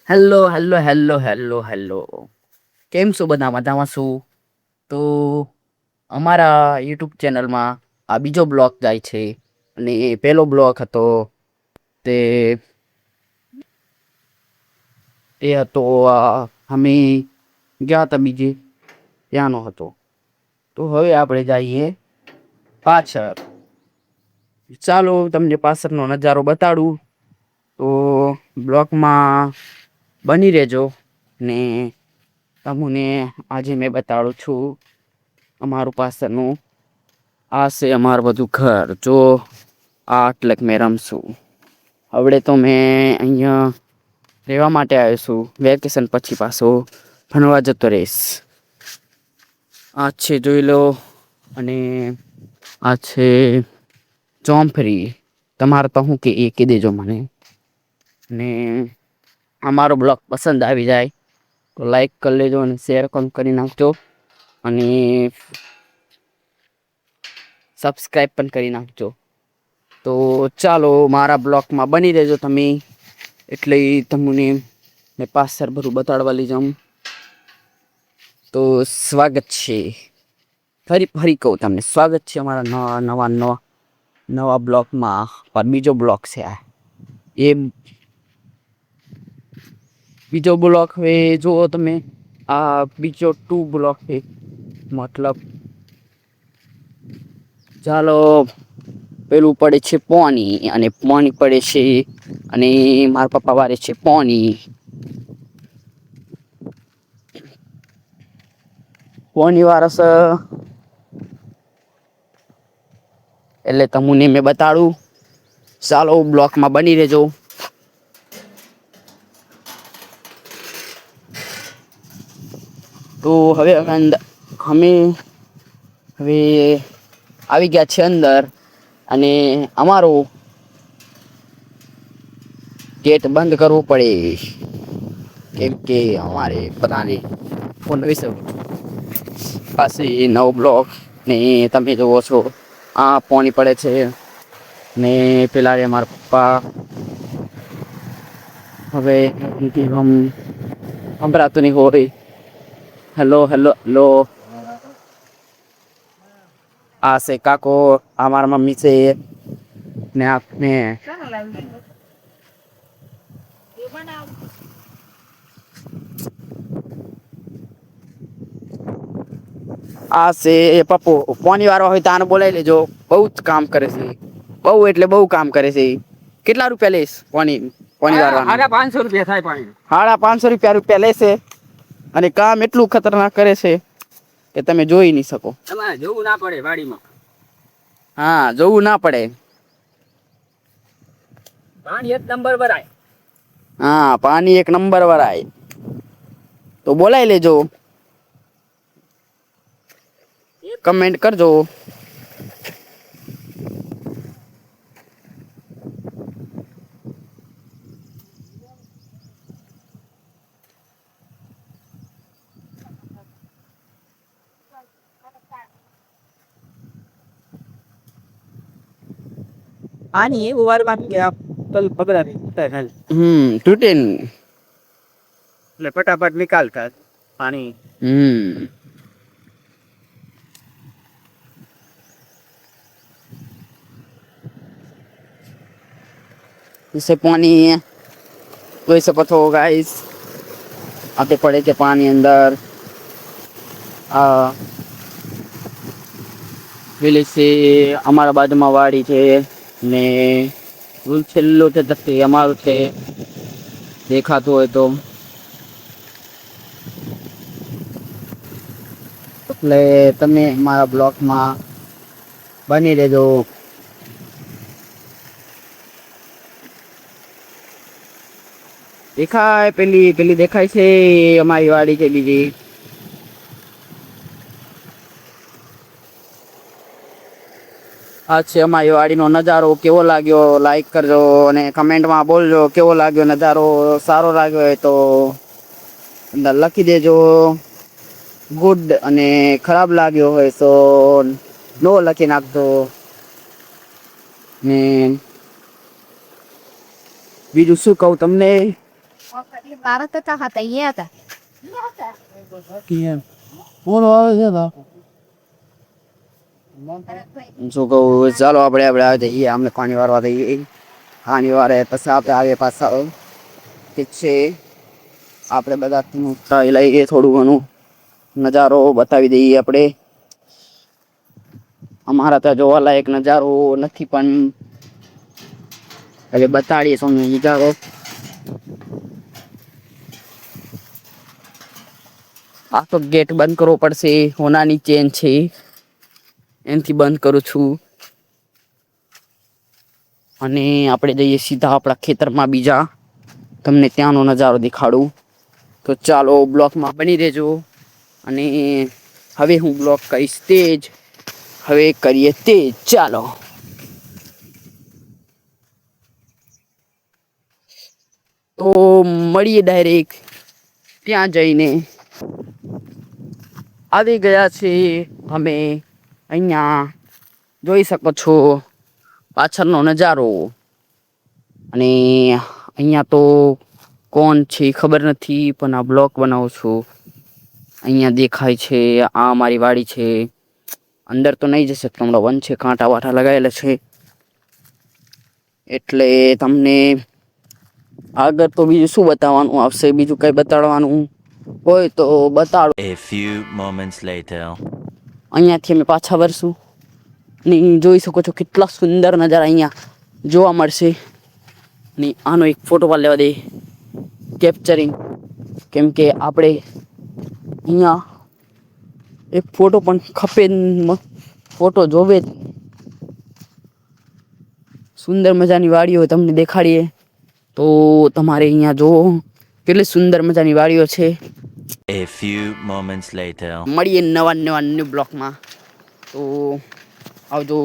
Hello hello hello hello hello. કેમ છો બધા? મજામાં છું. તો અમારા યુટ્યુબ ચેનલમાં આ બીજો બ્લોગ જાય છે અને એ પહેલો બ્લોગ હતો તે એ હતો અમે ગયા હતા બીજે ત્યાંનો હતો. તો હવે આપણે જઈએ પાછળ. ચાલો તમને પાછળનો નજારો બતાડું. તો બ્લોગમાં બની રહેજો ને તમને આજે મેં બતાડું છું અમારું પાછળનું. આ છે અમારું બધું ઘર. જો આ એટલે મેં રમશું. હવડે તો મેં અહીંયા રહેવા માટે આવ્યો છું. વેકેશન પછી પાછો ભણવા જતો રહીશ. આ છે જોઈ લો અને આ છે ચોમ્ફરી. તમારે તો હું કે એ કહી દેજો મને. ને અમારો બ્લોગ પસંદ આવી જાય તો લાઈક કરી લેજો અને શેર પણ કરી નાખજો અને સબસ્ક્રાઈબ પણ કરી નાખજો. તો ચાલો મારા બ્લોગમાં બની રહેજો તમે. એટલે તમને મેં પાછળ બધું બતાડવા લઈ જાઉં. તો સ્વાગત છે. ફરી કહું તમને સ્વાગત છે અમારા નવા બ્લોગમાં. પર બીજો બ્લોગ છે આ. એ બીજો બ્લોગ હવે જુઓ તમે. આ બીજો 2 બ્લોગ છે. મતલબ ચાલો પેલું પડે છે પોની અને પોની પડે છે અને મારા પપ્પા વારે છે પોની. પોની વારસ એટલે તમને મેં બતાડું. ચાલો બ્લોકમાં બની રહેજો. તો હવે અમે આવી ગયા છે અંદર અને અમારો ગેટ બંધ કરવું પડે કેમ કે અમારે બધાને ફોન વિશે પાસે નવો બ્લોક ને તમે જોવો છો. આ પાણી પડે છે ને પેલા રે મારા પપ્પા હવે સંભળાતું નહીં હોય. Hello hello hello. આ છે કાકો, આ મારા મમ્મી છે ને આપને આ છે પપ્પુ. પોની વાળો હોય તો આને બોલાવી લેજો. બહુ જ કામ કરે છે. બહુ એટલે બહુ કામ કરે છે. કેટલા રૂપિયા લઈશ પોની વાળવા? 550 રૂપિયા થાય પાણી. 550 રૂપિયા લેશે અને કામ એટલું ખતરનાક કરે છે કે તમે જોઈ નહીં શકો. તમારે જોવું ના પડે વાડીમાં. હા, જોવું ના પડે. પાણી એક નંબર ભરાય. હા, પાણી એક નંબર ભરાય. તો બોલાવી લેજો. કમેન્ટ કરજો. પાણી એવું વારવાનું કે પગલા તૂટે નહીં એટલે ફટાફટ નિકાલ થાય પાણી. इसे पानी જોઈ શકો છો ગાઈસ. આતે પડે છે પાણી અંદર. પેલે છે અમારા બાજુમાં વાડી છે ને છેલ્લો છે તે અમારું છે. દેખાતું હોય તો એટલે તમે મારા બ્લોગમાં બની રહેજો. દેખાય પેલી દેખાય છે અમારી વાડી છે બીજી. આ છે અમારી વાડીનો નજારો. કેવો લાગ્યો લાઈક કરજો અને કમેન્ટમાં બોલજો કેવો લાગ્યો નજારો. સારો લાગ્યો હોય તો અંદર લખી દેજો ગુડ અને ખરાબ લાગ્યો હોય તો નો લખી નાખજો. ને બીજું શું કહું તમને. તારા તો કા હતા અહીંયા હતા બોલો આવે છે શું કહું, ચાલો આપણે આવી જઈએ. અમને પાણી વારવા દઈએ, પાણી વારે પછી આપણે આવીએ પાછા. ઠીક છે, આપણે બધા ટ્રાય લઈએ, થોડું ઘણું નજારો બતાવી દઈએ. આપણે અમારા ત્યાં જોવાલાયક નજારો નથી, પણ હવે બતાડીએ તમને નજારો. આ તો ગેટ બંધ કરવો પડશે, હોનાની ચેન છે એનાથી બંધ કરું છું. અને આપણે જઈએ સીધા આપણા ખેતરમાં બીજા, તમને ત્યાંનો નજારો દેખાડું. તો ચાલો બ્લોકમાં બની રહેજો. અને હવે હું બ્લોક કરીશ તેજ, હવે કરીએ તેજ. ચાલો તો મળીએ ડાયરેક્ટ ત્યાં જઈને. આવી ગયા છે અમે, અહીંયા જોઈ શકો છો પાછળનો નજારો. અને અહીંયા તો કોણ છે ખબર નથી, પણ આ બ્લોક બનાવું છું. અહીંયા દેખાય છે આ અમારી વાડી છે. અંદર તો નહીં જશે, હમણાં વન છે, કાંટા વાંટા લગાવેલા છે, એટલે તમને આગળ તો બીજું શું બતાવવાનું આવશે. બીજું કંઈ બતાડવાનું હોય તો બતાડો. A few moments later. અહીંયાથી અમે પાછા વરશું ને જોઈ શકો છો કેટલા સુંદર નજારા અહીંયા જોવા મળશે. ને આનો એક ફોટો પણ લેવા દે કેપ્ચરિંગ, કેમ કે આપણે અહીંયા એક ફોટો પણ ખપે, ફોટો જોવે. સુંદર મજાની વાડીઓ તમને દેખાડીએ તો તમારે અહીંયા જોવો કેટલી સુંદર મજાની વાડીઓ છે. A few moments later. મળીએ નવા ન્યૂ બ્લોકમાં, તો આવજો.